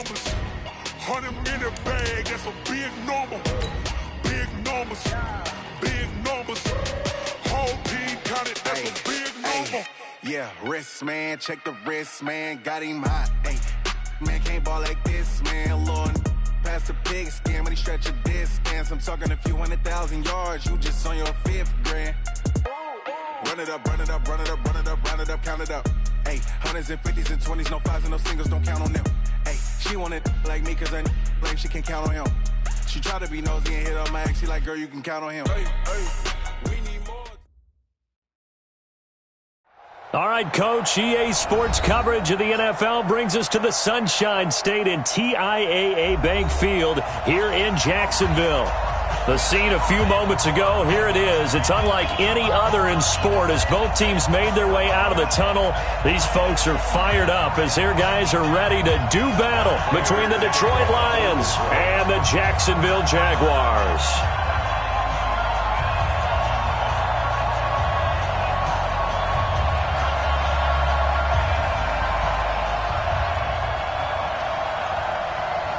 numbers. 100-minute bag, that's a big number. Big numbers, big numbers. Whole team counted, that's a big number. Yeah, wrist, man, check the wrist, man. Got him hot, ayy. Man, can't ball like this, man. Lord, past the pig skin when he stretch a distance. I'm talking a few 100,000 yards, you just on your 5th grand. Run it up, run it up, run it up, run it up, run it up, count it up. Ayy, 100s and 50s and 20s, no 5s and no singles, don't count on them. Ayy, she want it like me, cause I blame she can't count on him. She try to be nosy and hit up my ex, she like, girl, you can count on him. Hey, we need more. All right, Coach, EA Sports coverage of the NFL brings us to the Sunshine State in TIAA Bank Field here in Jacksonville. The scene a few moments ago, here it is. It's unlike any other in sport as both teams made their way out of the tunnel. These folks are fired up as their guys are ready to do battle between the Detroit Lions and the Jacksonville Jaguars.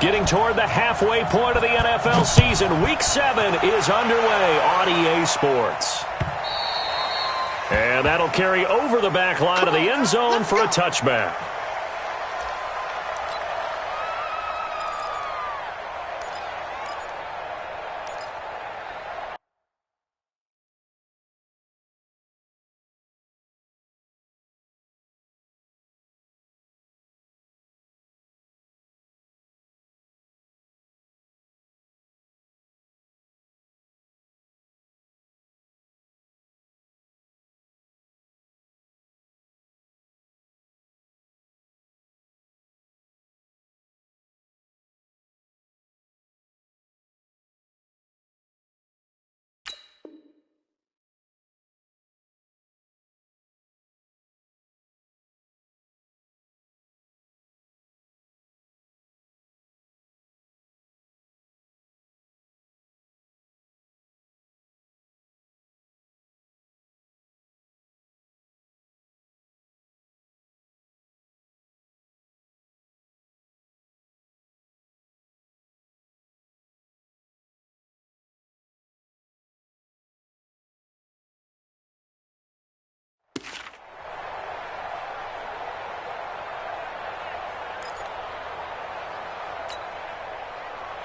Getting toward the halfway point of the NFL season, Week 7 is underway on EA Sports. And that'll carry over the back line of the end zone for a touchback.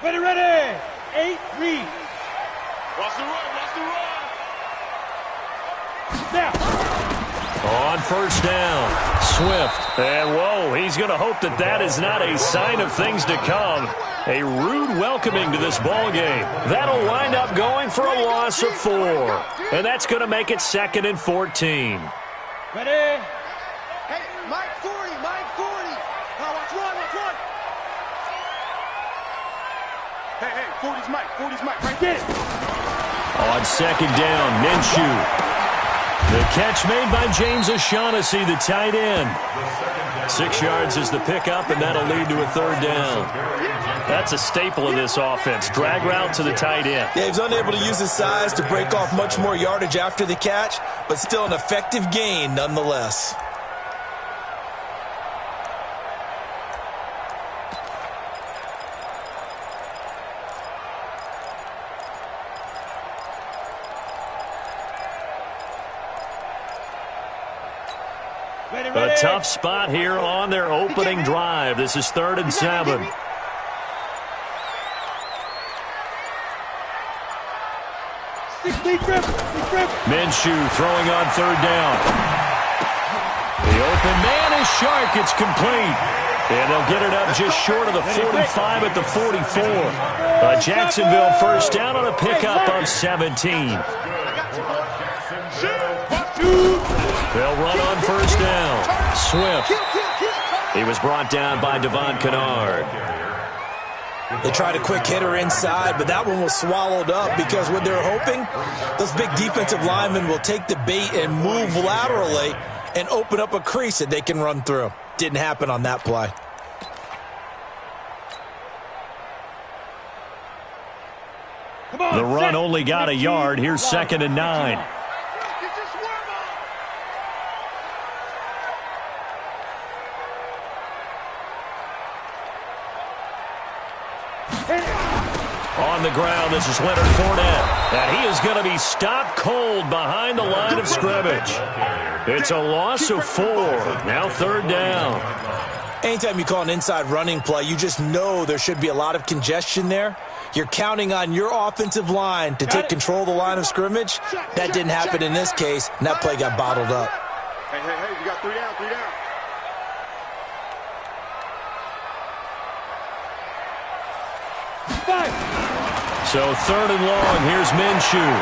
Ready, ready. 8, read. Watch the run, watch the run. Now. On first down, Swift. And whoa, he's going to hope that that is not a sign of things to come. A rude welcoming to this ball game. That'll wind up going for a loss of 4. And that's going to make it 2nd and 14. Ready. Hey, Mike 40, Mike 40. Watch one, watch one. Hey, 40's Mike, right there. On 2nd down, Minshew. The catch made by James O'Shaughnessy, the tight end. 6 yards is the pickup, and that'll lead to a 3rd down. That's a staple of this offense. Drag route to the tight end. Yeah, he was unable to use his size to break off much more yardage after the catch, but still an effective gain nonetheless. A tough spot here on their opening drive. This is 3rd and 7. Minshew throwing on 3rd down. The open man is Shark. It's complete. And they'll get it up just short of the 45 at the 44. A Jacksonville first down on a pickup of 17. They'll run on first down. Swift. He was brought down by Devon Kennard. They tried a quick hitter inside, but that one was swallowed up because what they're hoping, those big defensive linemen will take the bait and move laterally and open up a crease that they can run through. Didn't happen on that play. The run only got a yard. Here's 2nd and 9. On the ground, this is Leonard Fournette. And he is going to be stopped cold behind the line of scrimmage. It's a loss of 4. Now 3rd down. Anytime you call an inside running play, you just know there should be a lot of congestion there. You're counting on your offensive line to take control of the line of scrimmage. That didn't happen in this case, and that play got bottled up. Hey, we got 3 down, 3 down. So 3rd and long, here's Minshew.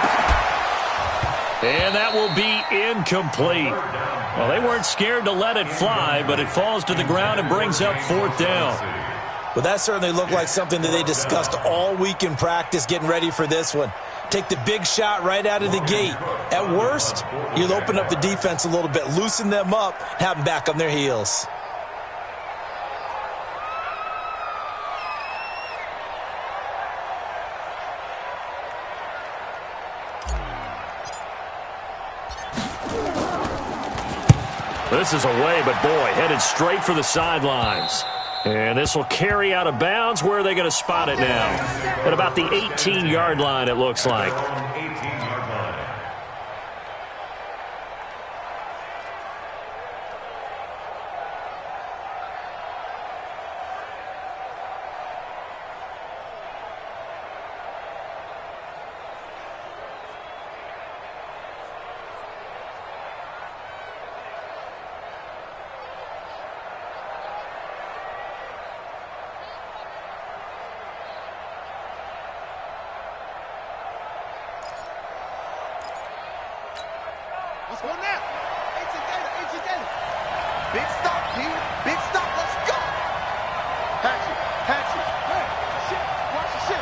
And that will be incomplete. Well, they weren't scared to let it fly, but it falls to the ground and brings up 4th down. Well, that certainly looked like something that they discussed all week in practice getting ready for this one. Take the big shot right out of the gate. At worst, you'll open up the defense a little bit, loosen them up, and have them back on their heels. This is away, but boy, headed straight for the sidelines. And this will carry out of bounds. Where are they going to spot it now? At about the 18-yard line, it looks like. Let's go now. 18 data. Big stop, D. Big stop. Let's go. Patch it. Watch the shit.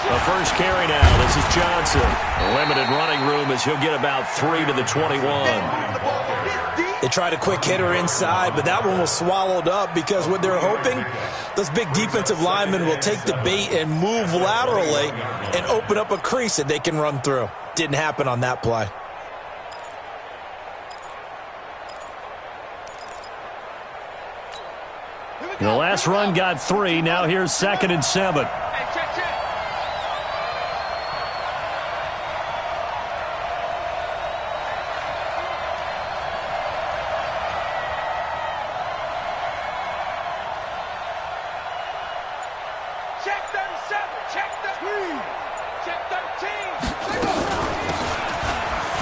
The first carry now. This is Johnson. Limited running room as he'll get about 3 to the 21. They tried a quick hitter inside, but that one was swallowed up because what they're hoping, those big defensive linemen will take the bait and move laterally and open up a crease that they can run through. Didn't happen on that play. The last run got 3. Now here's 2nd and 7. Check 37. Check 13. Check 13.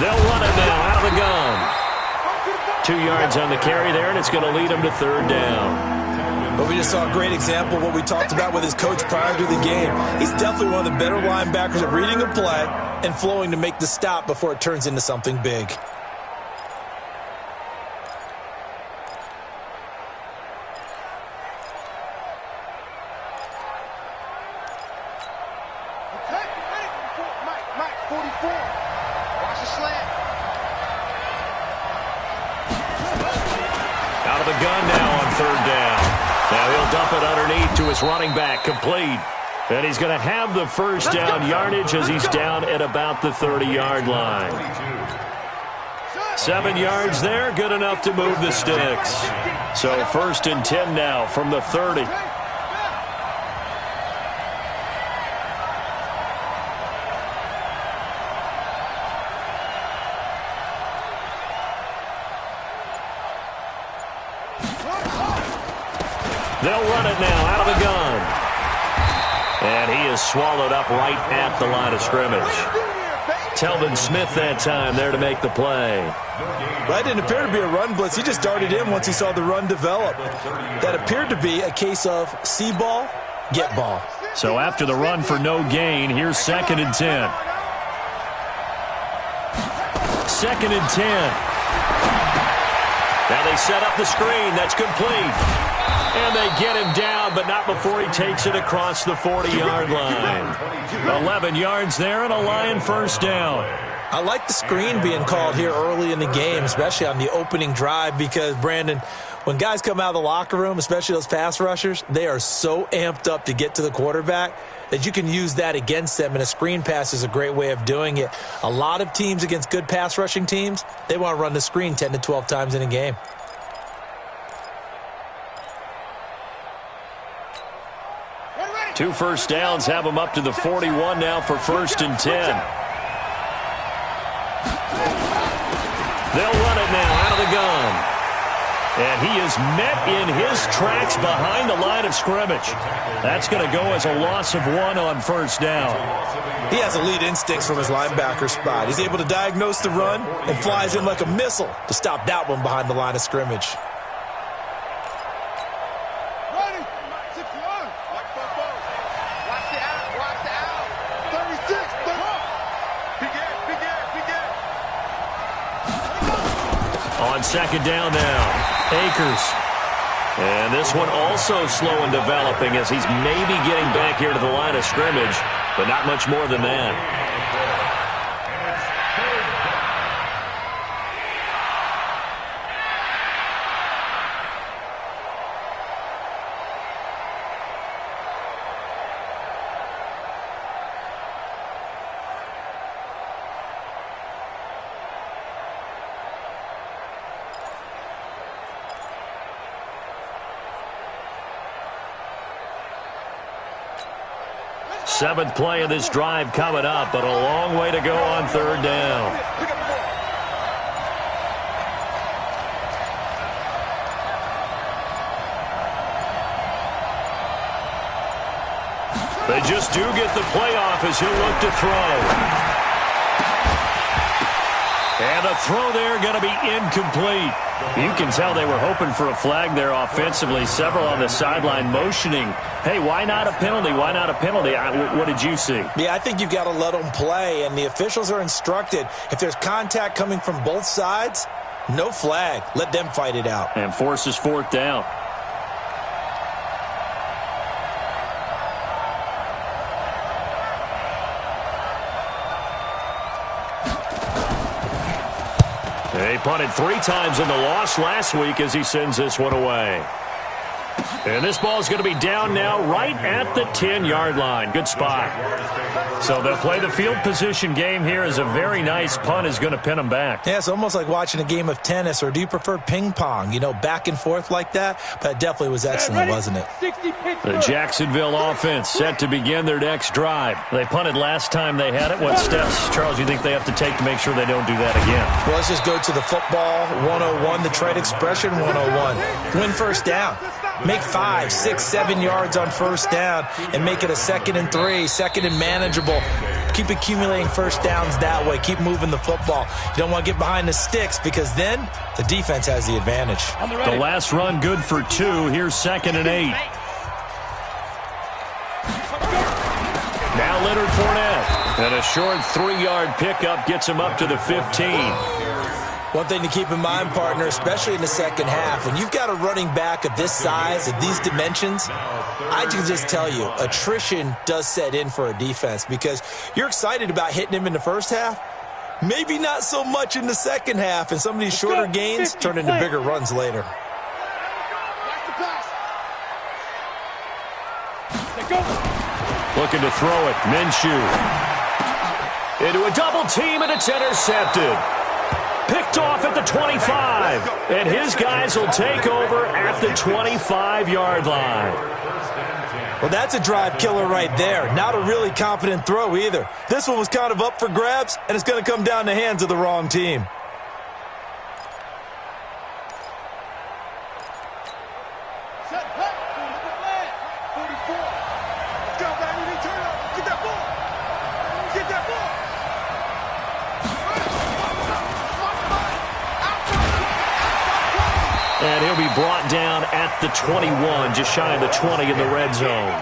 They'll run it now out of the gun. 2 yards on the carry there, and it's going to lead them to 3rd down. But we just saw a great example of what we talked about with his coach prior to the game. He's definitely one of the better linebackers at reading a play and flowing to make the stop before it turns into something big. Mike, 44. Watch the slant. Out of the gun now on 3rd down. Now he'll dump it underneath to his running back, complete. And he's going to have the first down yardage as he's down at about the 30-yard line. 7 yards there, good enough to move the sticks. So 1st and 10 now from the 30. They'll run it now out of the gun. And he is swallowed up right at the line of scrimmage. Telvin Smith that time there to make the play. That didn't appear to be a run blitz. He just darted in once he saw the run develop. That appeared to be a case of see ball, get ball. So after the run for no gain, here's 2nd and 10. 2nd and 10. Now they set up the screen. That's complete. And they get him down, but not before he takes it across the 40-yard line. 11 yards there and a Lion first down. I like the screen being called here early in the game, especially on the opening drive, because, Brandon, when guys come out of the locker room, especially those pass rushers, they are so amped up to get to the quarterback that you can use that against them, and a screen pass is a great way of doing it. A lot of teams against good pass rushing teams, they want to run the screen 10 to 12 times in a game. 2 first downs have him up to the 41 now for 1st and 10. They'll run it now out of the gun. And he is met in his tracks behind the line of scrimmage. That's going to go as a loss of 1 on 1st down. He has elite instincts from his linebacker spot. He's able to diagnose the run and flies in like a missile to stop that one behind the line of scrimmage. Ready, 61. Watch the out, 36, begin. On 2nd down now, Akers. And this one also slow in developing as he's maybe getting back here to the line of scrimmage, but not much more than that. Seventh play of this drive coming up, but a long way to go on 3rd down. They just do get the playoff as he'll look to throw. And the throw there going to be incomplete. You can tell they were hoping for a flag there offensively. Several on the sideline motioning, hey, why not a penalty? Why not a penalty? What did you see? Yeah, I think you've got to let them play, and the officials are instructed, if there's contact coming from both sides, no flag. Let them fight it out. And forces 4th down. He punted 3 times in the loss last week as he sends this one away. And this ball is going to be down now right at the 10-yard line. Good spot. So they'll play the field position game here as a very nice punt is going to pin them back. Yeah, it's almost like watching a game of tennis, or do you prefer ping pong? You know, back and forth like that? But it definitely was excellent, wasn't it? The Jacksonville offense set to begin their next drive. They punted last time they had it. What steps, Charles, do you think they have to take to make sure they don't do that again? Well, let's just go to the football 101, the trade expression 101. Win 1st down. Make 5, 6, 7 yards on 1st down and make it a 2nd and 3, 2nd and manageable. Keep accumulating 1st downs that way. Keep moving the football. You don't want to get behind the sticks because then the defense has the advantage. The last run good for 2. Here's 2nd and 8. Now Leonard Fournette. And a short 3-yard pickup gets him up to the 15. One thing to keep in mind, partner, especially in the second half, when you've got a running back of this size, of these dimensions, I can just tell you, attrition does set in for a defense because you're excited about hitting him in the first half, maybe not so much in the second half, and some of these shorter gains turn into bigger runs later. Looking to throw it, Minshew. Into a double team, and it's intercepted. Picked off at the 25, and his guys will take over at the 25-yard line. Well, that's a drive killer right there. Not a really confident throw either. This one was kind of up for grabs, and it's going to come down the hands of the wrong team. And he'll be brought down at the 21, just shy of the 20 in the red zone.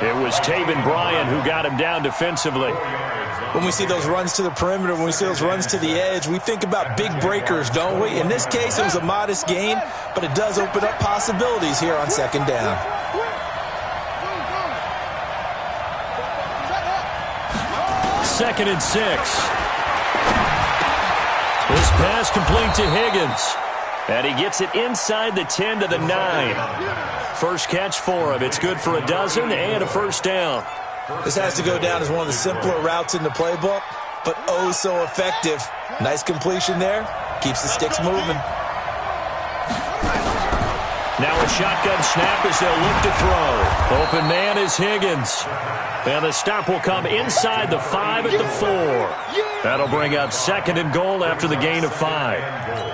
It was Taven Bryan who got him down defensively. When we see those runs to the perimeter, when we see those runs to the edge, we think about big breakers, don't we? In this case, it was a modest gain, but it does open up possibilities here on 2nd down. Second and 6. This pass complete to Higgins. And he gets it inside the 10 to the 9. First catch for him. It's good for a dozen and a 1st down. This has to go down as one of the simpler routes in the playbook, but oh so effective. Nice completion there. Keeps the sticks moving. Now a shotgun snap as they'll look to throw. Open man is Higgins. And the stop will come inside the 5 at the 4. That'll bring up 2nd and goal after the gain of 5.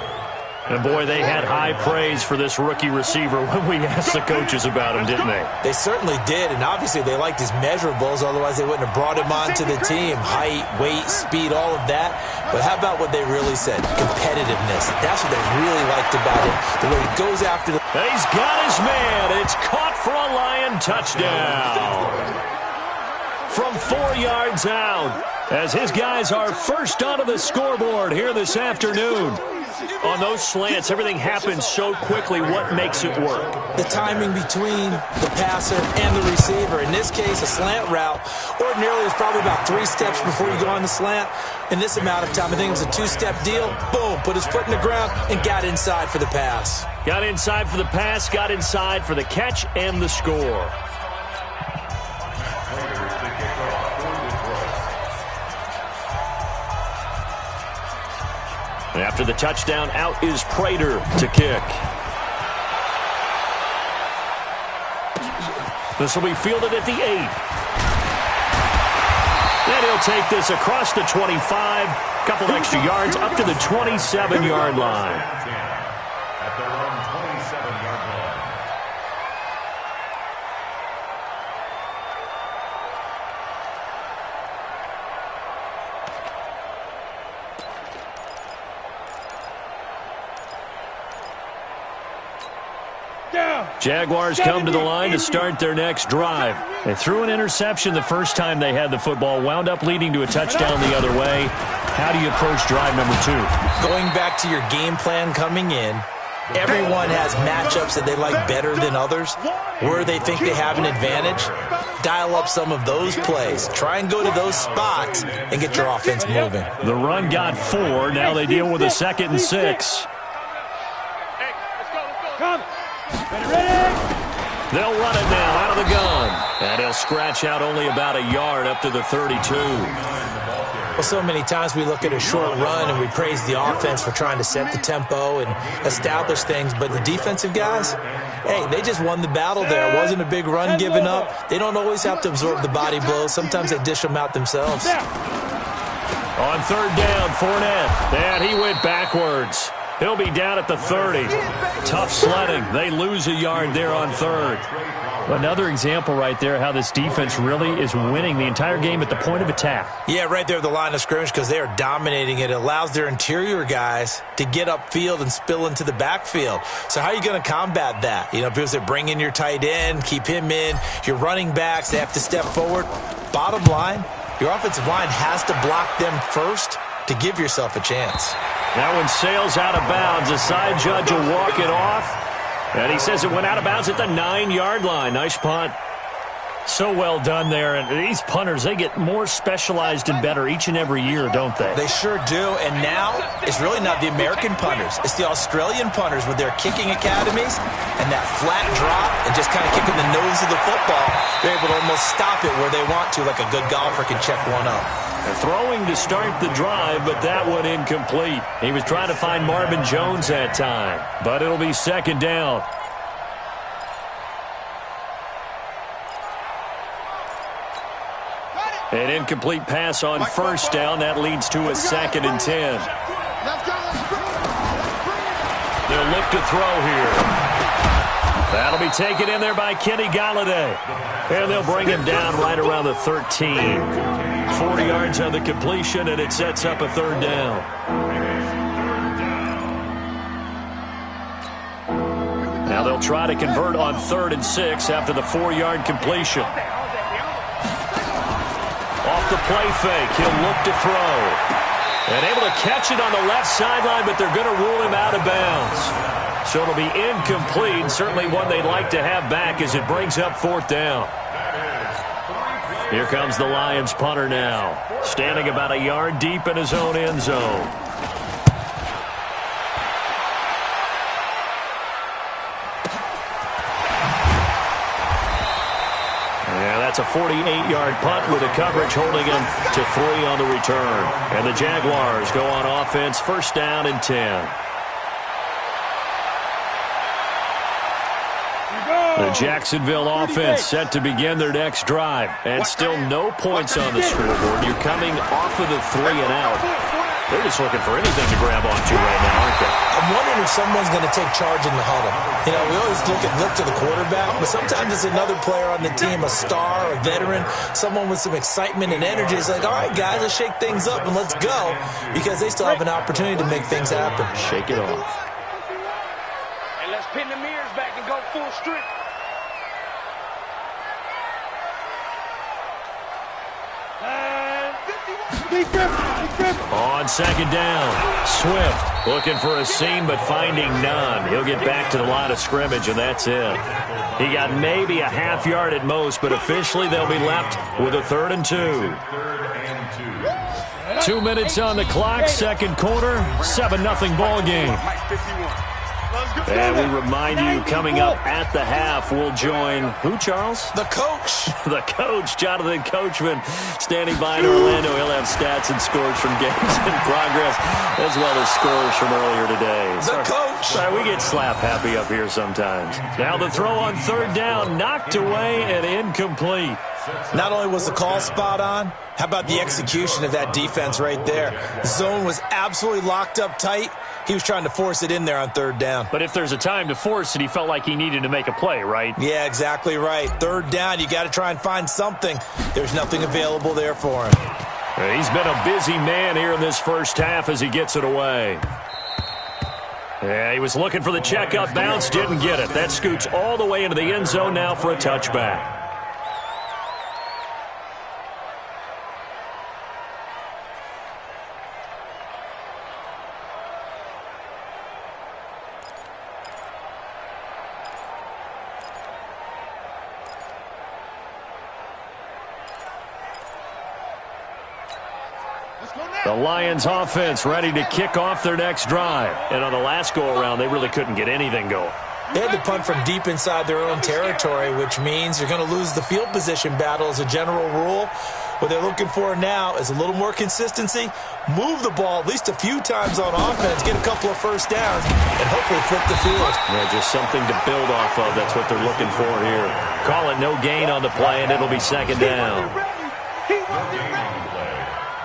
And, boy, they had high praise for this rookie receiver when we asked the coaches about him, didn't they? They certainly did, and obviously they liked his measurables, otherwise they wouldn't have brought him onto the team. Height, weight, speed, all of that. But how about what they really said? Competitiveness. That's what they really liked about him. The way he goes after the... He's got his man. It's caught for a Lion touchdown. From 4 yards out, as his guys are first onto the scoreboard here this afternoon. On those slants, everything happens so quickly. What makes it work? The timing between the passer and the receiver. In this case, a slant route ordinarily is probably about 3 steps before you go on the slant. In this amount of time, I think it was a 2-step deal. Boom, put his foot in the ground and got inside for the pass. Got inside for the pass, got inside for the catch and the score. After the touchdown, out is Prater to kick. This will be fielded at the 8. And he'll take this across the 25. Couple extra yards up to the 27-yard line. At their own 27-yard line. Jaguars come to the line to start their next drive. They threw an interception the first time they had the football, wound up leading to a touchdown the other way. How do you approach drive number 2? Going back to your game plan coming in, everyone has matchups that they like better than others, where they think they have an advantage. Dial up some of those plays. Try and go to those spots and get your offense moving. The run got 4. Now they deal with a 2nd and 6. Come. Ready? They'll run it now out of the gun. And he'll scratch out only about a yard up to the 32. Well, so many times we look at a short run and we praise the offense for trying to set the tempo and establish things. But the defensive guys, hey, they just won the battle there. It wasn't a big run given up. They don't always have to absorb the body blows. Sometimes they dish them out themselves. On 3rd down, Fournette. And he went backwards. He'll be down at the 30. Tough sledding. They lose a yard there on 3rd. Another example right there how this defense really is winning the entire game at the point of attack. Yeah, right there at the line of scrimmage because they are dominating it. It allows their interior guys to get upfield and spill into the backfield. So how are you going to combat that? You know, because they bring in your tight end, keep him in. Your running backs, they have to step forward. Bottom line, your offensive line has to block them first to give yourself a chance. That one sails out of bounds. The side judge will walk it off. And he says it went out of bounds at the 9-yard line. Nice punt. So well done there. And these punters, they get more specialized and better each and every year, don't they? They sure do. And now it's really not the American punters. It's the Australian punters with their kicking academies and that flat drop and just kind of kicking the nose of the football. They're able to almost stop it where they want to, like a good golfer can check one up. Throwing to start the drive, but that one incomplete. He was trying to find Marvin Jones that time, but it'll be 2nd down. An incomplete pass on 1st down. That leads to a 2nd and 10. They'll look to throw here. That'll be taken in there by Kenny Galladay. And they'll bring him down right around the 13. 40 yards on the completion, and it sets up a 3rd down. Now they'll try to convert on 3rd and 6 after the 4-yard completion. Off the play fake, he'll look to throw. And able to catch it on the left sideline, but they're going to rule him out of bounds. So it'll be incomplete, certainly one they'd like to have back as it brings up 4th down. Here comes the Lions punter now, standing about a yard deep in his own end zone. Yeah, that's a 48-yard punt with the coverage holding him to 3 on the return. And the Jaguars go on offense, 1st down and 10. The Jacksonville offense set to begin their next drive. And still no points on the scoreboard. You're coming off of the 3 and out. They're just looking for anything to grab onto right now, aren't they? I'm wondering if someone's going to take charge in the huddle. You know, we always look to the quarterback, but sometimes it's another player on the team, a star, a veteran, someone with some excitement and energy. It's like, all right, guys, let's shake things up and let's go, because they still have an opportunity to make things happen. Shake it off. And let's pin the mirrors back and go full strength. On second down, Swift looking for a seam but finding none. He'll get back to the line of scrimmage, and that's it. He got maybe a half yard at most, but officially they'll be left with a 3rd and 2. 2 minutes on the clock, second quarter, 7-0 ball game. And we remind you, coming up at the half, we'll join who, Charles? The coach. The coach, Jonathan Coachman, standing by in Orlando. He'll have stats and scores from games in progress, as well as scores from earlier today. The coach. Sorry, we get slap happy up here sometimes. Now the throw on 3rd down, knocked away and incomplete. Not only was the call spot on, how about the execution of that defense right there? Zone was absolutely locked up tight. He was trying to force it in there on 3rd down. But if there's a time to force it, he felt like he needed to make a play, right? Yeah, exactly right. 3rd down, you got to try and find something. There's nothing available there for him. He's been a busy man here in this first half as he gets it away. Yeah, he was looking for the check-up bounce, didn't get it. That scoots all the way into the end zone now for a touchback. The Lions offense ready to kick off their next drive. And on the last go-around, they really couldn't get anything going. They had to punt from deep inside their own territory, which means you're going to lose the field position battle as a general rule. What they're looking for now is a little more consistency, move the ball at least a few times on offense, get a couple of first downs, and hopefully flip the field. Yeah, just something to build off of. That's what they're looking for here. Call it no gain on the play, and it'll be second down.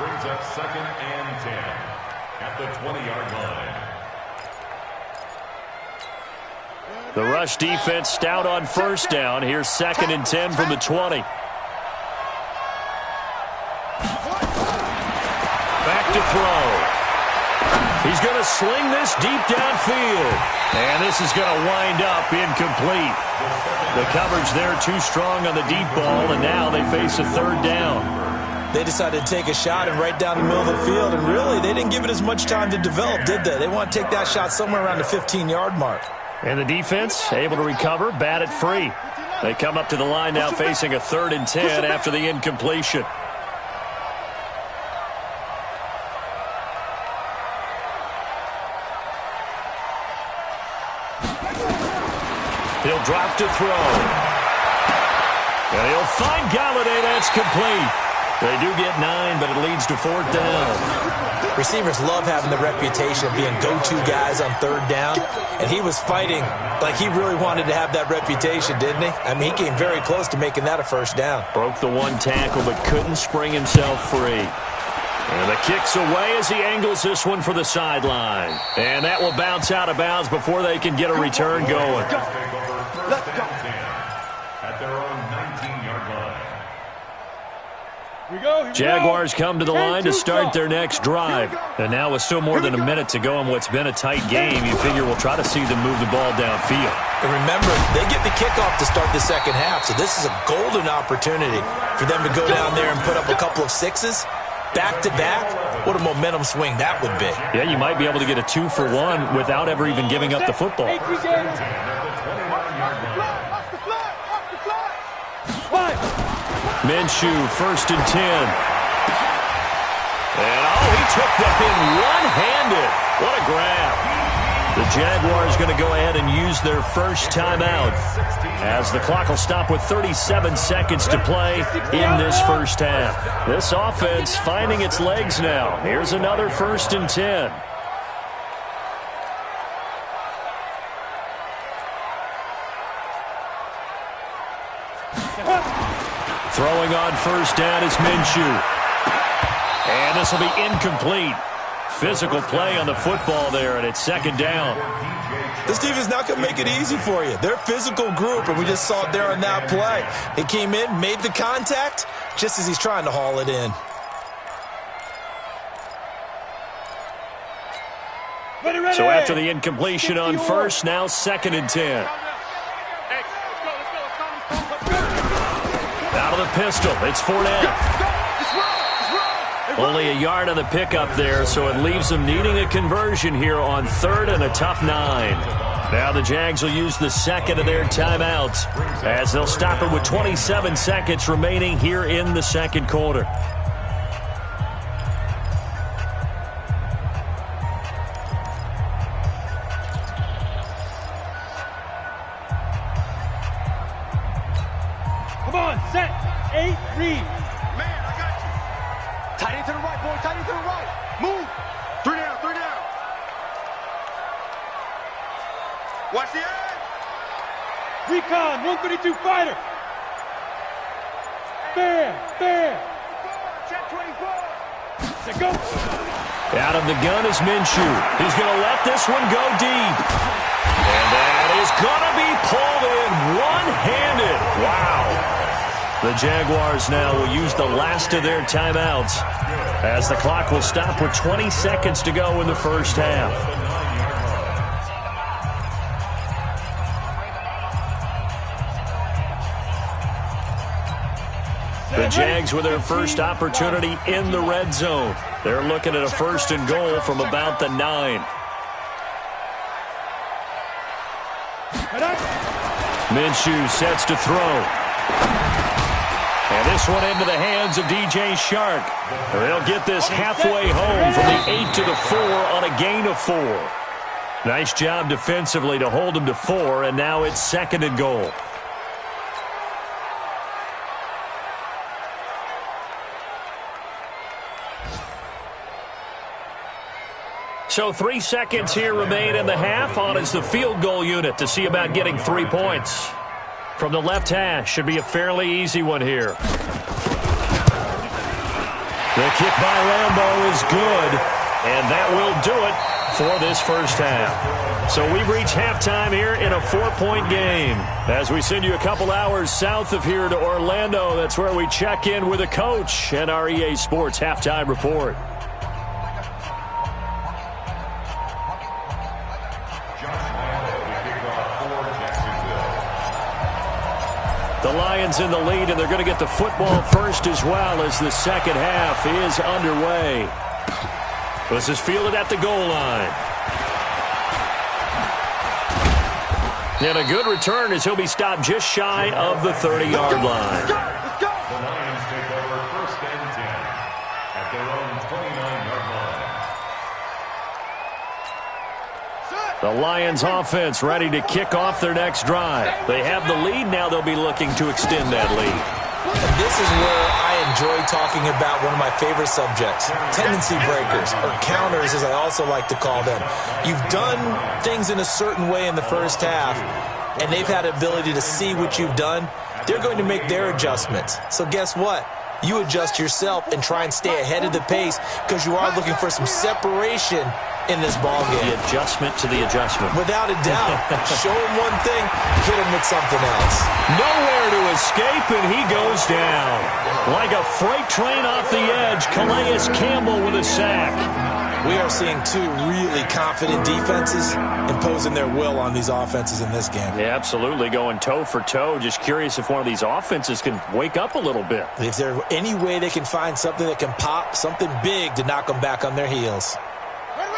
Brings up 2nd and 10 at the 20-yard line. The rush defense stout on first down. Here's 2nd and 10 from the 20. Back to throw. He's going to sling this deep downfield. And this is going to wind up incomplete. The coverage there too strong on the deep ball, and now they face a 3rd down. They decided to take a shot and right down the middle of the field, and really, they didn't give it as much time to develop, did they? They want to take that shot somewhere around the 15-yard mark. And the defense able to recover, bat it free. They come up to the line now facing a 3rd and 10 after the incompletion. He'll drop to throw. And he'll find Galladay. That's complete. They do get 9, but it leads to 4th down. Receivers love having the reputation of being go-to guys on 3rd down, and he was fighting like he really wanted to have that reputation, didn't he? I mean, he came very close to making that a 1st down. Broke the one tackle, but couldn't spring himself free. And the kick's away as he angles this one for the sideline. And that will bounce out of bounds before they can get a return going. Let's go. At their own 19-yard line. Jaguars come to the line to start their next drive. And now with still more than a minute to go in what's been a tight game, you figure we'll try to see them move the ball downfield. And remember, they get the kickoff to start the second half, so this is a golden opportunity for them to go down there and put up a couple of 6s. Back-to-back, what a momentum swing that would be. Yeah, you might be able to get a 2-for-1 without ever even giving up the football. Minshew, 1st and 10. And, he took that thing one-handed. What a grab. The Jaguars going to go ahead and use their first timeout as the clock will stop with 37 seconds to play in this first half. This offense finding its legs now. Here's another 1st and 10. Throwing on first down is Minshew. And this will be incomplete. Physical play on the football there, and it's second down. This defense is not going to make it easy for you. They're a physical group, and we just saw it there on that play. He came in, made the contact, just as he's trying to haul it in. So after the incompletion on first, now 2nd and 10. Out of the pistol, it's Fournette. Only a yard on the pickup there, so it leaves them needing a conversion here on 3rd and a tough 9. Now the Jags will use the second of their timeouts as they'll stop it with 27 seconds remaining here in the second quarter. Come on, set, 8, read. Tight end to the right, boy. Tight end to the right. Move. 3 down, 3 down. Watch the edge. Recon, 132 fighter. Fair. Check 24. Set, go. Out of the gun is Minshew. He's going to let this one go deep. And that is going to be pulled in one-handed. Wow. The Jaguars now will use the last of their timeouts as the clock will stop with 20 seconds to go in the first half. The Jags with their first opportunity in the red zone. They're looking at a 1st and goal from about the 9. Minshew sets to throw. And this one into the hands of J0k3rR225's. They'll get this halfway home from the 8 to the 4 on a gain of 4. Nice job defensively to hold them to 4, and now it's 2nd and goal. So 3 seconds here remain in the half. On is the field goal unit to see about getting 3 points. From the left hash, should be a fairly easy one here. The kick by Rambo is good, and that will do it for this first half. So we've reached halftime here in a 4-point game. As we send you a couple hours south of here to Orlando, that's where we check in with a coach and our EA Sports halftime report. The Lions in the lead, and they're going to get the football first as well as the second half is underway. This is fielded at the goal line. And a good return as he'll be stopped just shy of the 30-yard line. The Lions take over 1st and 10 at their own 29-yard line. The Lions offense ready to kick off their next drive. They have the lead. Now they'll be looking to extend that lead. And this is where I enjoy talking about one of my favorite subjects, tendency breakers, or counters as I also like to call them. You've done things in a certain way in the first half, and they've had the ability to see what you've done. They're going to make their adjustments. So guess what? You adjust yourself and try and stay ahead of the pace because you are looking for some separation in this ball game. The adjustment to the adjustment. Without a doubt. Show him one thing, hit him with something else. Nowhere to escape, and he goes down. Like a freight train off the edge, Calais Campbell with a sack. We are seeing 2 really confident defenses imposing their will on these offenses in this game. Yeah, absolutely, going toe for toe. Just curious if one of these offenses can wake up a little bit. Is there any way they can find something that can pop, something big to knock them back on their heels?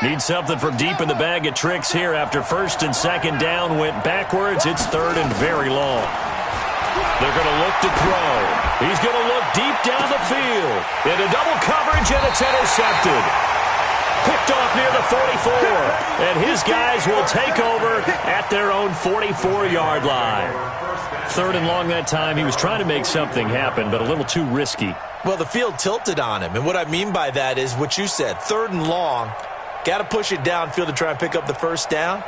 Need something from deep in the bag of tricks here after 1st and 2nd down went backwards. It's 3rd and very long. They're going to look to throw. He's going to look deep down the field. Into double coverage, and it's intercepted. Picked off near the 44. And his guys will take over at their own 44-yard line. 3rd and long that time. He was trying to make something happen, but a little too risky. Well, the field tilted on him. And what I mean by that is what you said. 3rd and long. Got to push it downfield to try and pick up the first down.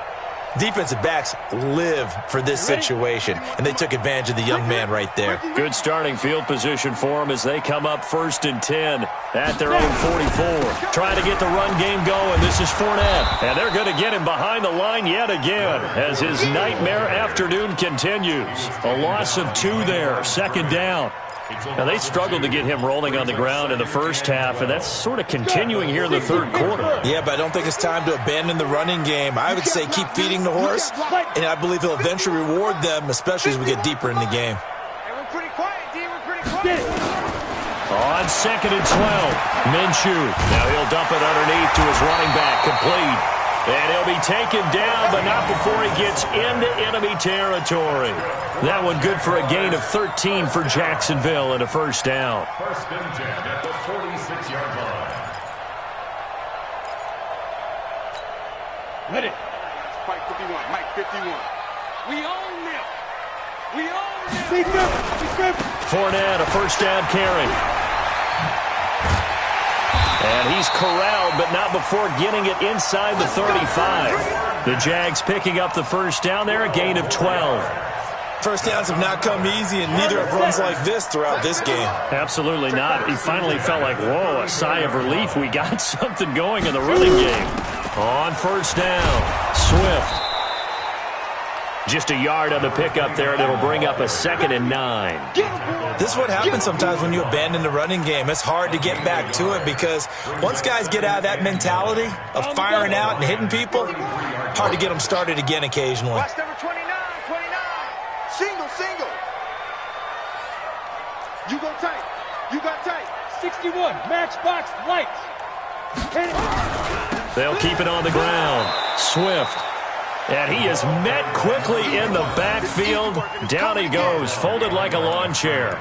Defensive backs live for this situation, and they took advantage of the young man right there. Good starting field position for them as they come up 1st and 10 at their own 44. Trying to get the run game going. This is Fournette, and they're going to get him behind the line yet again as his nightmare afternoon continues. A loss of 2 there, 2nd down. Now, they struggled to get him rolling on the ground in the first half, and that's sort of continuing here in the 3rd quarter. Yeah, but I don't think it's time to abandon the running game. I would say keep feeding the horse, and I believe he'll eventually reward them, especially as we get deeper in the game. We're pretty quiet, D. We're pretty quiet. On 2nd and 12, Minshew. Now he'll dump it underneath to his running back, complete. And he'll be taken down, but not before he gets into enemy territory. That one good for a gain of 13 for Jacksonville and a 1st down. 1st and 10 at the 46-yard line. Ready. Mike 51, Mike 51. We own them. We own them. Defense. Fournette, a 1st down carry. And he's corralled, but not before getting it inside the 35. The Jags picking up the 1st down there, a gain of 12. 1st downs have not come easy, and neither have runs like this throughout this game. Absolutely not. He finally felt like, whoa, a sigh of relief. We got something going in the running game. On 1st down, Swift. Just a yard on the pickup there, and it'll bring up a 2nd and 9. This is what happens sometimes when you abandon the running game. It's hard to get back to it because once guys get out of that mentality of firing out and hitting people, hard to get them started again occasionally. Watch number 29, 29. Single. You go tight. You got tight. 61, matchbox lights. They'll keep it on the ground. Swift. And he is met quickly in the backfield. Down he goes, folded like a lawn chair.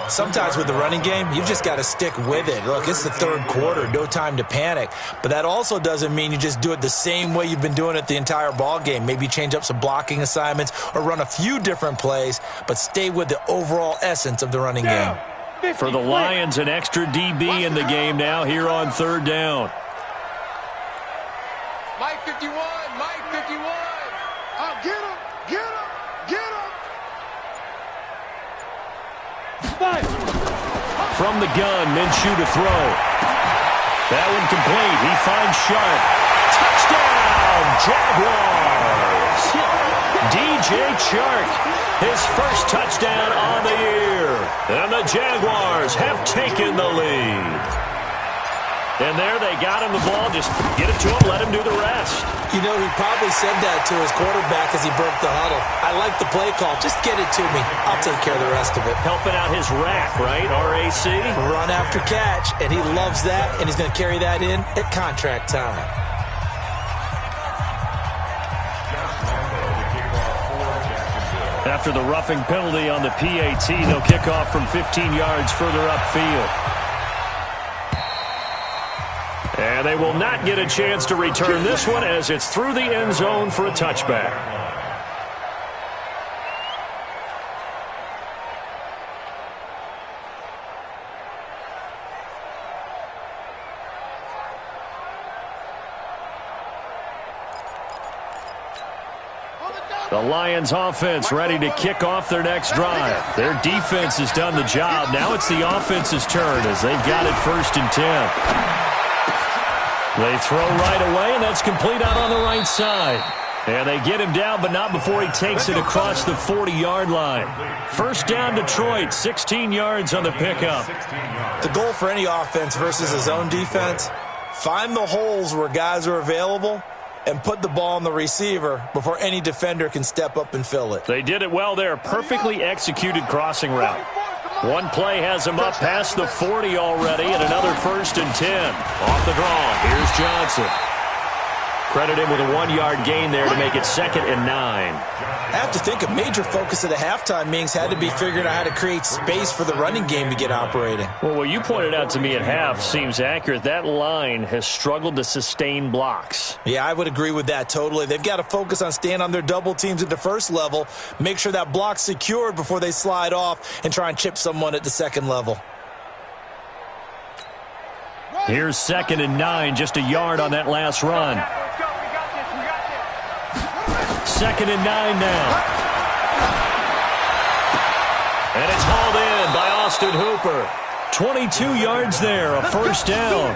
Sometimes with the running game, you've just got to stick with it. Look, it's the 3rd quarter, no time to panic. But that also doesn't mean you just do it the same way you've been doing it the entire ball game. Maybe change up some blocking assignments or run a few different plays, but stay with the overall essence of the running game. For the Lions, an extra DB in the game now here on 3rd down. Mike 51, Mike 51. Oh, get him. From the gun, Minshew to throw. That one complete. He finds Sharp. Touchdown, Jaguars! DJ Chark, his 1st touchdown on the year. And the Jaguars have taken the lead. And there they got him the ball. Just get it to him, let him do the rest. You know, he probably said that to his quarterback as he broke the huddle. I like the play call. Just get it to me. I'll take care of the rest of it. Helping out his rack, right? RAC? Run after catch, and he loves that, and he's going to carry that in at contract time. After the roughing penalty on the PAT, they'll kick off from 15 yards further upfield. And they will not get a chance to return this one as it's through the end zone for a touchback. The Lions offense ready to kick off their next drive. Their defense has done the job. Now it's the offense's turn as they've got it 1st and 10. They throw right away, and that's complete out on the right side. And they get him down, but not before he takes it across the 40-yard line. 1st down, Detroit, 16 yards on the pickup. The goal for any offense versus a zone defense, find the holes where guys are available and put the ball on the receiver before any defender can step up and fill it. They did it well there. Perfectly executed crossing route. One play has him up past the 40 already, and another 1st and 10. Off the draw, here's Johnson. Credit him with a 1-yard gain there to make it 2nd and 9. I have to think a major focus of the halftime meetings had to be figuring out how to create space for the running game to get operating. Well, what you pointed out to me at half seems accurate. That line has struggled to sustain blocks. Yeah, I would agree with that totally. They've got to focus on staying on their double teams at the 1st level, make sure that block's secured before they slide off and try and chip someone at the 2nd level. Here's 2nd and 9, just a yard on that last run. 2nd and 9 now. And it's hauled in by Austin Hooper. 22 yards there, a first down.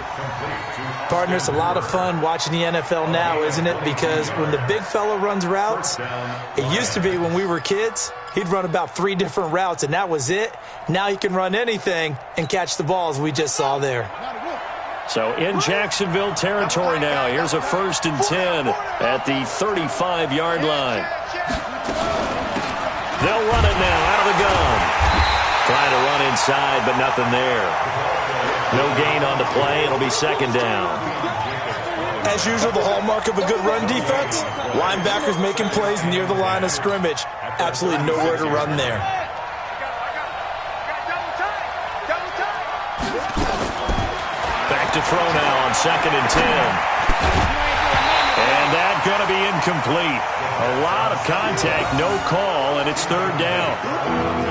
Partner, it's a lot of fun watching the NFL now, isn't it? Because when the big fella runs routes, it used to be when we were kids, he'd run about 3 different routes, and that was it. Now he can run anything and catch the balls we just saw there. So in Jacksonville territory now, here's a 1st and 10 at the 35-yard line. They'll run it now out of the gun. Trying to run inside, but nothing there. No gain on the play. It'll be 2nd down. As usual, the hallmark of a good run defense, linebackers making plays near the line of scrimmage. Absolutely nowhere to run there. Back to throw now on 2nd and 10. And that's going to be incomplete. A lot of contact, no call, and it's 3rd down.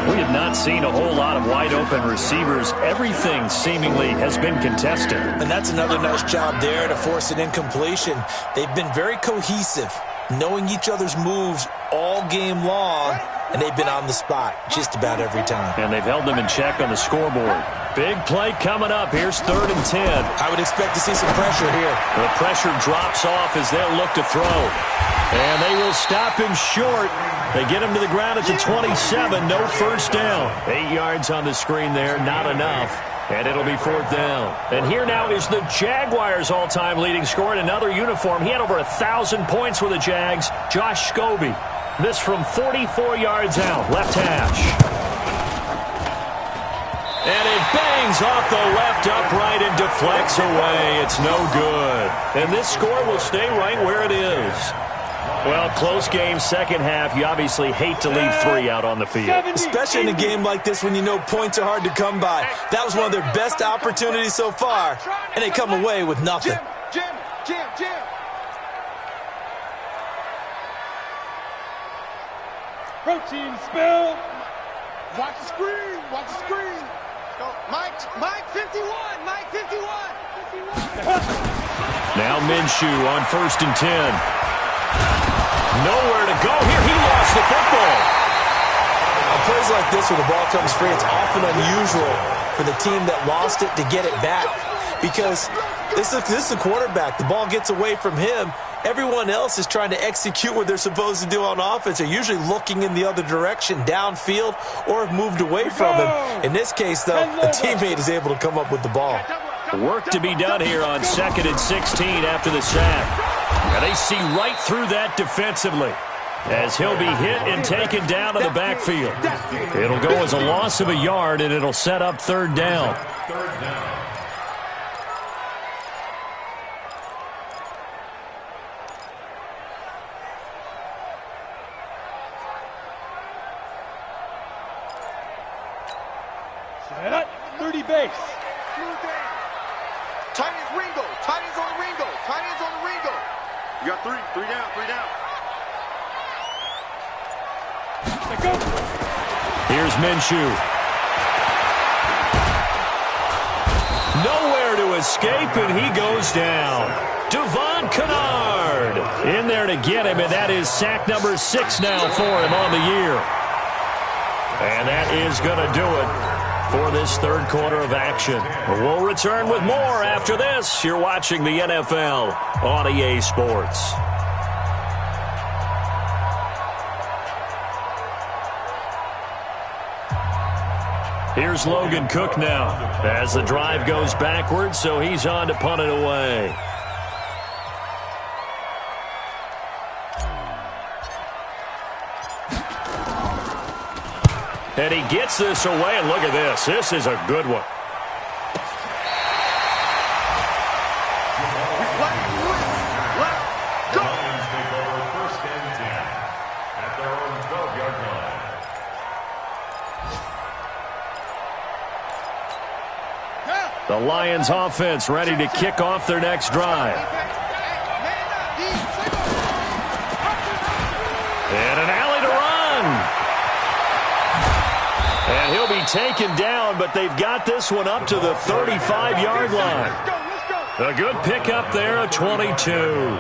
We have not seen a whole lot of wide-open receivers. Everything seemingly has been contested. And that's another nice job there to force an incompletion. They've been very cohesive, knowing each other's moves all game long, and they've been on the spot just about every time. And they've held them in check on the scoreboard. Big play coming up. Here's 3rd and 10. I would expect to see some pressure here. The pressure drops off as they'll look to throw. And they will stop him short. They get him to the ground at the 27. No first down. 8 yards on the screen there. Not enough. And it'll be 4th down. And here now is the Jaguars' all-time leading scorer in another uniform. He had over 1,000 points with the Jags. Josh Scobie. This from 44 yards out. Left hash. And it bangs off the left upright and deflects away. It's no good. And this score will stay right where it is. Well, close game, second half. You obviously hate to leave 3 out on the field. Especially in a game like this when you know points are hard to come by. That was one of their best opportunities so far, and they come away with nothing. Jim. Protein spill. Watch the screen. Go. Mike 51. Now Minshew on 1st and 10. Nowhere to go here. He lost the football. On plays like this where the ball comes free, it's often unusual for the team that lost it to get it back. Because this is the quarterback. The ball gets away from him. Everyone else is trying to execute what they're supposed to do on offense. They're usually looking in the other direction, downfield, or have moved away from him. In this case, though, a teammate is able to come up with the ball. Work to be done here on 2nd and 16 after the sack. And they see right through that defensively as he'll be hit and taken down to the backfield. It'll go as a loss of a yard, and it'll set up 3rd down. Set up. 30 base. Tight ends Ringo. Tight ends on the Ringo. You got 3 down. Here's Minshew. Nowhere to escape, and he goes down. Devon Kennard in there to get him, and that is sack number 6 now for him on the year. And that is going to do it for this 3rd quarter of action. We'll return with more after this. You're watching the NFL on EA Sports. Here's Logan Cook now as the drive goes backwards, so he's on to punt it away. And he gets this away, and look at this. This is a good one. Lions take over 1st and 10 at their own 12-yard line. The Lions offense ready to kick off their next drive. And an alley to run. And he'll be taken down, but they've got this one up to the 35-yard line. A good pickup there, a 22.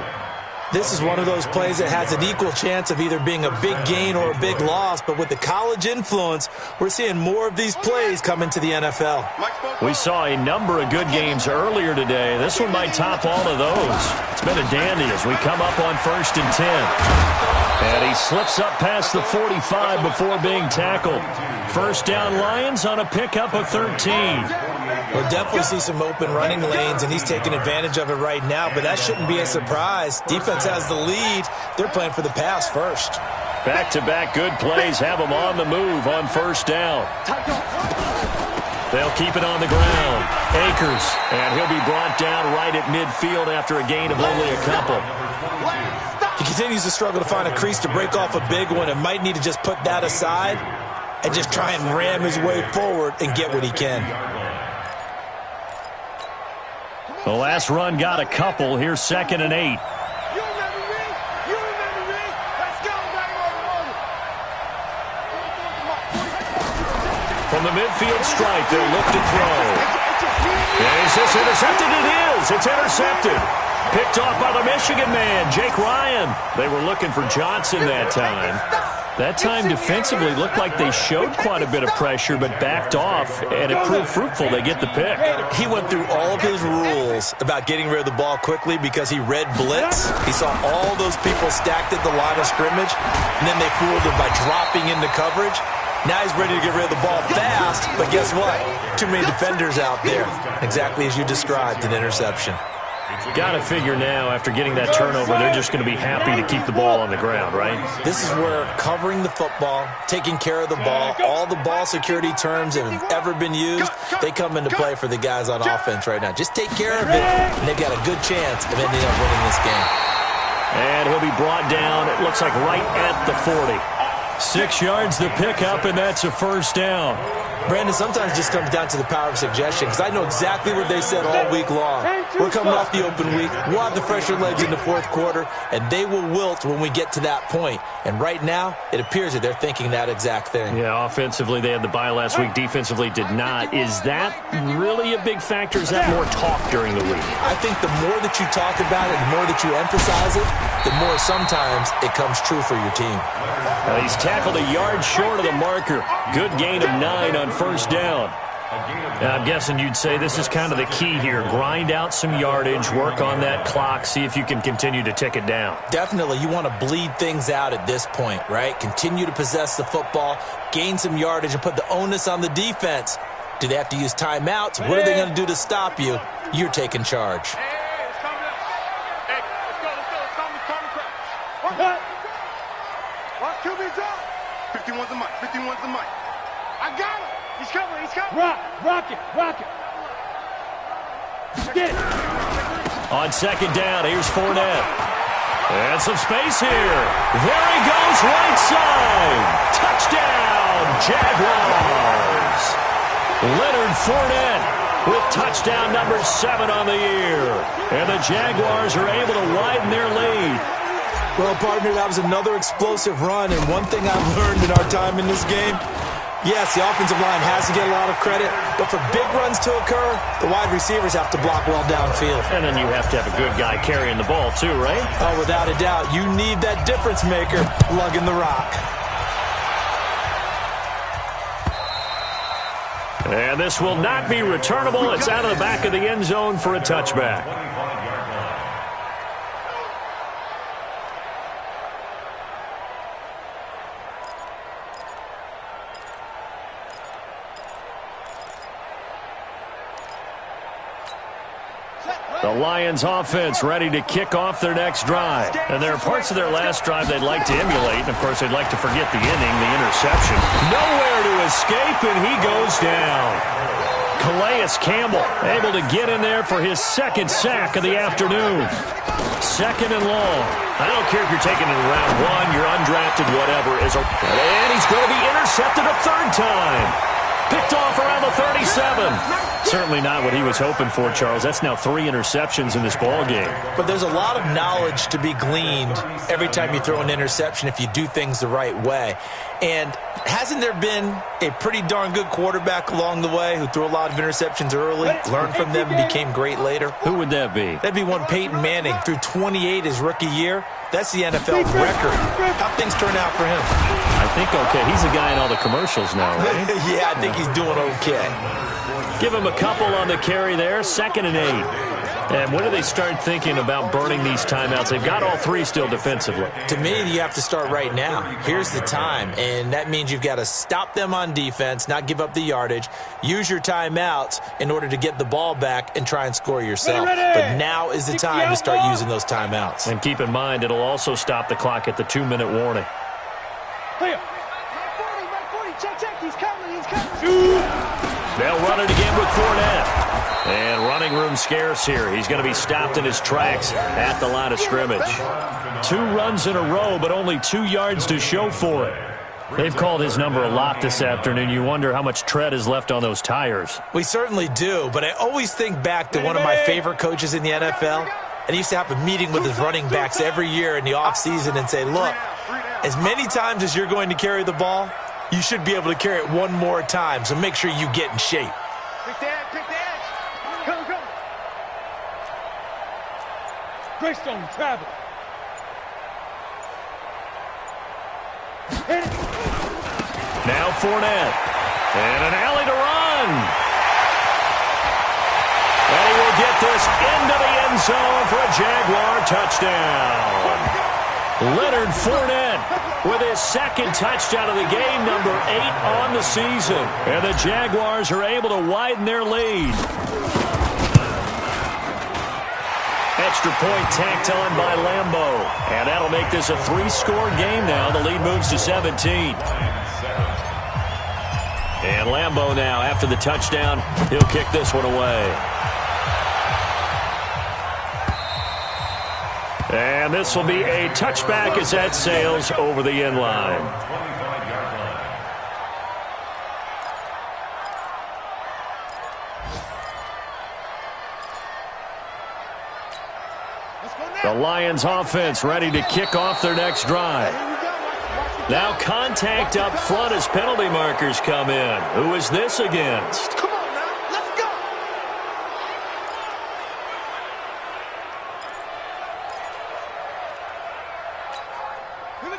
This is one of those plays that has an equal chance of either being a big gain or a big loss, but with the college influence, we're seeing more of these plays come into the NFL. We saw a number of good games earlier today. This one might top all of those. It's been a dandy as we come up on 1st and 10. And he slips up past the 45 before being tackled. First down Lions on a pickup of 13. We'll definitely see some open running lanes, and he's taking advantage of it right now, but that shouldn't be a surprise. Defense has the lead. They're playing for the pass first. Back-to-back good plays have them on the move on first down. They'll keep it on the ground. Akers, and he'll be brought down right at midfield after a gain of only a couple. He continues to struggle to find a crease to break off a big one and might need to just put that aside and just try and ram his way forward and get what he can. The last run got a couple. Here's 2nd and 8. From the midfield stripe, they'll look to throw. And is this intercepted? It is. It's intercepted. Picked off by the Michigan man, Jake Ryan. They were looking for Johnson that time. That time defensively looked like they showed quite a bit of pressure but backed off, and it proved fruitful. They get the pick. He went through all of his rules about getting rid of the ball quickly because he read blitz. He saw all those people stacked at the line of scrimmage, and then they fooled him by dropping into coverage. Now he's ready to get rid of the ball fast, but guess what? Too many defenders out there. Exactly as you described, an interception. Got to figure now, after getting that turnover, they're just going to be happy to keep the ball on the ground, right? This is where covering the football, taking care of the ball, all the ball security terms that have ever been used, they come into play for the guys on offense right now. Just take care of it, and they've got a good chance of ending up winning this game. And he'll be brought down, it looks like right at the 40. 6 yards the pickup, and that's a first down. Brandon, sometimes it just comes down to the power of suggestion, because I know exactly what they said all week long. We're coming off the open week. We'll have the fresher legs in the fourth quarter, and they will wilt when we get to that point. And right now, it appears that they're thinking that exact thing. Yeah, offensively, they had the bye last week. Defensively, did not. Is that really a big factor? Is that more talk during the week? I think the more that you talk about it, the more that you emphasize it, the more sometimes it comes true for your team. He's tackled a yard short of the marker. Good gain of 9 on first down. I'm guessing you'd say this is kind of the key here. Grind out some yardage, work on that clock, see if you can continue to tick it down. Definitely. You want to bleed things out at this point, right? Continue to possess the football, gain some yardage, and put the onus on the defense. Do they have to use timeouts? What are they going to do to stop you? You're taking charge. Rock it. Get it. On second down, here's Fournette. And some space here. There he goes, right side. Touchdown, Jaguars. Leonard Fournette with touchdown number 7 on the year. And the Jaguars are able to widen their lead. Well, partner, that was another explosive run, and one thing I've learned in our time in this game, yes, the offensive line has to get a lot of credit, but for big runs to occur, the wide receivers have to block well downfield. And then you have to have a good guy carrying the ball too, right? Oh, without a doubt. You need that difference maker lugging the rock. And this will not be returnable. It's out of the back of the end zone for a touchback. The Lions offense ready to kick off their next drive. And there are parts of their last drive they'd like to emulate. And, of course, they'd like to forget the inning, the interception. Nowhere to escape, and he goes down. Calais Campbell able to get in there for his second sack of the afternoon. 2nd and long. I don't care if you're taking it in round 1, you're undrafted, whatever. And he's going to be intercepted a 3rd time. Picked off around the 37. Certainly not what he was hoping for, Charles. That's now 3 interceptions in this ball game. But there's a lot of knowledge to be gleaned every time you throw an interception if you do things the right way. And hasn't there been a pretty darn good quarterback along the way who threw a lot of interceptions early, learned from them, and became great later? Who would that be? That'd be one Peyton Manning. Threw 28 his rookie year. That's the NFL record. How things turn out for him? I think okay. He's a guy in all the commercials now, right? Yeah, I think he's doing okay. Give him a couple on the carry there. 2nd and 8. And when do they start thinking about burning these timeouts? They've got all 3 still defensively. To me, you have to start right now. Here's the time, and that means you've got to stop them on defense, not give up the yardage, use your timeouts in order to get the ball back and try and score yourself. But now is the time to start using those timeouts. And keep in mind, it'll also stop the clock at the 2-minute warning. Clear. Check, he's coming. They'll run it again with Fournette. And running room scarce here. He's going to be stopped in his tracks at the line of scrimmage. 2 runs in a row, but only 2 yards to show for it. They've called his number a lot this afternoon. You wonder how much tread is left on those tires. We certainly do, but I always think back to one of my favorite coaches in the NFL. And he used to have a meeting with his running backs every year in the offseason and say, look, as many times as you're going to carry the ball, you should be able to carry it one more time, so make sure you get in shape. Pick the edge. Come. Greystone, travel. Hit it. Now Fournette. And an alley to run. And he will get this into the end zone for a Jaguar touchdown. Leonard Fournette with his 2nd touchdown of the game, number 8 on the season. And the Jaguars are able to widen their lead. Extra point tacked on by Lambeau. And that'll make this a 3-score game now. The lead moves to 17. And Lambeau now, after the touchdown, he'll kick this one away. And this will be a touchback as that sails over the end line. The Lions offense ready to kick off their next drive. Now contact up front as penalty markers come in. Who is this against? Come on now, let's go.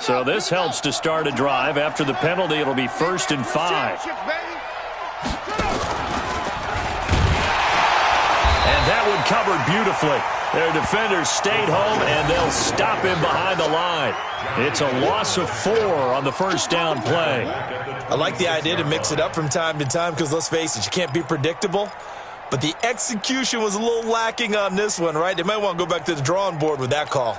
So this helps to start a drive. After the penalty, it'll be 1st and 5. And that one covered beautifully. Their defenders stayed home, and they'll stop him behind the line. It's a loss of 4 on the 1st down play. I like the idea to mix it up from time to time because, let's face it, you can't be predictable. But the execution was a little lacking on this one, right? They might want to go back to the drawing board with that call.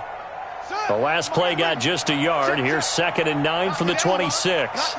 The last play got just a yard. Here's 2nd and 9 from the 26.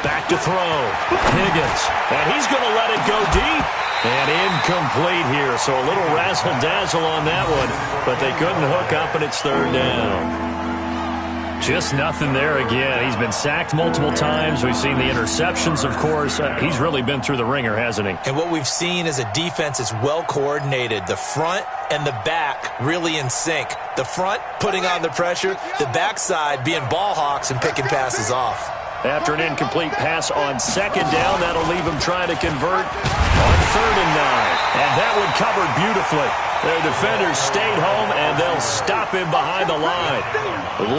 Back to throw. Higgins. And he's going to let it go deep. And incomplete here. So a little razzle-dazzle on that one. But they couldn't hook up, and it's 3rd down. Just nothing there again. He's been sacked multiple times. We've seen the interceptions, of course. He's really been through the ringer, hasn't he? And what we've seen is a defense that's well coordinated. The front and the back really in sync. The front putting on the pressure. The backside being ball hawks and picking passes off. After an incomplete pass on 2nd down, that'll leave him trying to convert on 3rd and 9. And that one covered beautifully. Their defenders stayed home, and they'll stop him behind the line.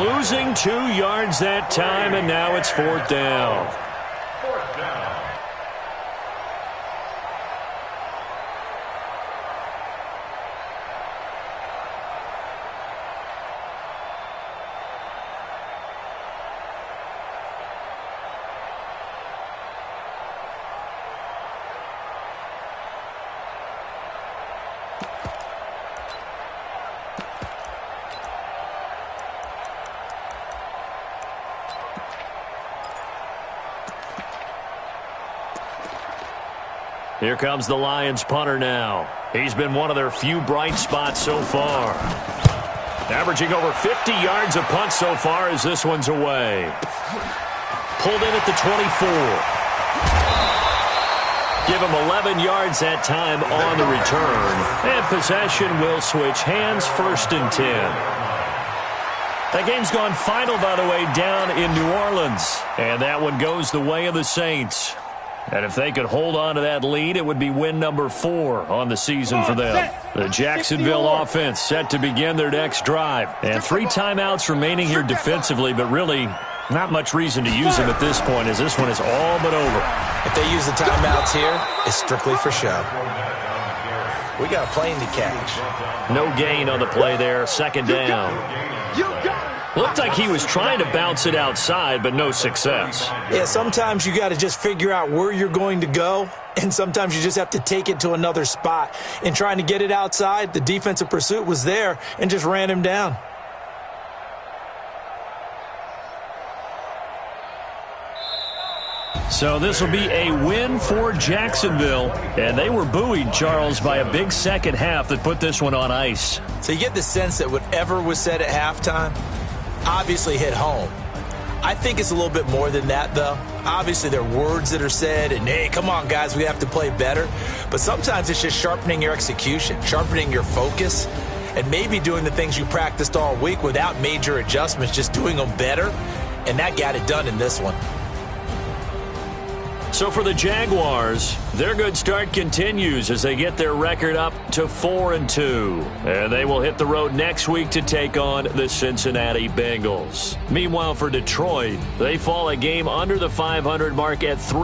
Losing 2 yards that time, and now it's 4th down. Here comes the Lions punter now. He's been one of their few bright spots so far. Averaging over 50 yards a punt so far as this one's away. Pulled in at the 24. Give him 11 yards that time on the return. And possession will switch hands, 1st and 10. That game's gone final, by the way, down in New Orleans. And that one goes the way of the Saints. And if they could hold on to that lead, it would be win number 4 on the season for them. The Jacksonville offense set to begin their next drive. And 3 timeouts remaining here defensively, but really not much reason to use them at this point as this one is all but over. If they use the timeouts here, it's strictly for show. We got a plane to catch. No gain on the play there, 2nd down. Looked like he was trying to bounce it outside, but no success. Yeah, sometimes you got to just figure out where you're going to go, and sometimes you just have to take it to another spot. In trying to get it outside, the defensive pursuit was there and just ran him down. So this will be a win for Jacksonville. And they were buoyed, Charles, by a big second half that put this one on ice. So you get the sense that whatever was said at halftime obviously hit home. I think it's a little bit more than that, though. Obviously, there are words that are said, and, hey, come on, guys, we have to play better. But sometimes it's just sharpening your execution, sharpening your focus, and maybe doing the things you practiced all week without major adjustments, just doing them better. And that got it done in this one. So for the Jaguars, their good start continues as they get their record up to 4-2. And they will hit the road next week to take on the Cincinnati Bengals. Meanwhile, for Detroit, they fall a game under the 500 mark at 3.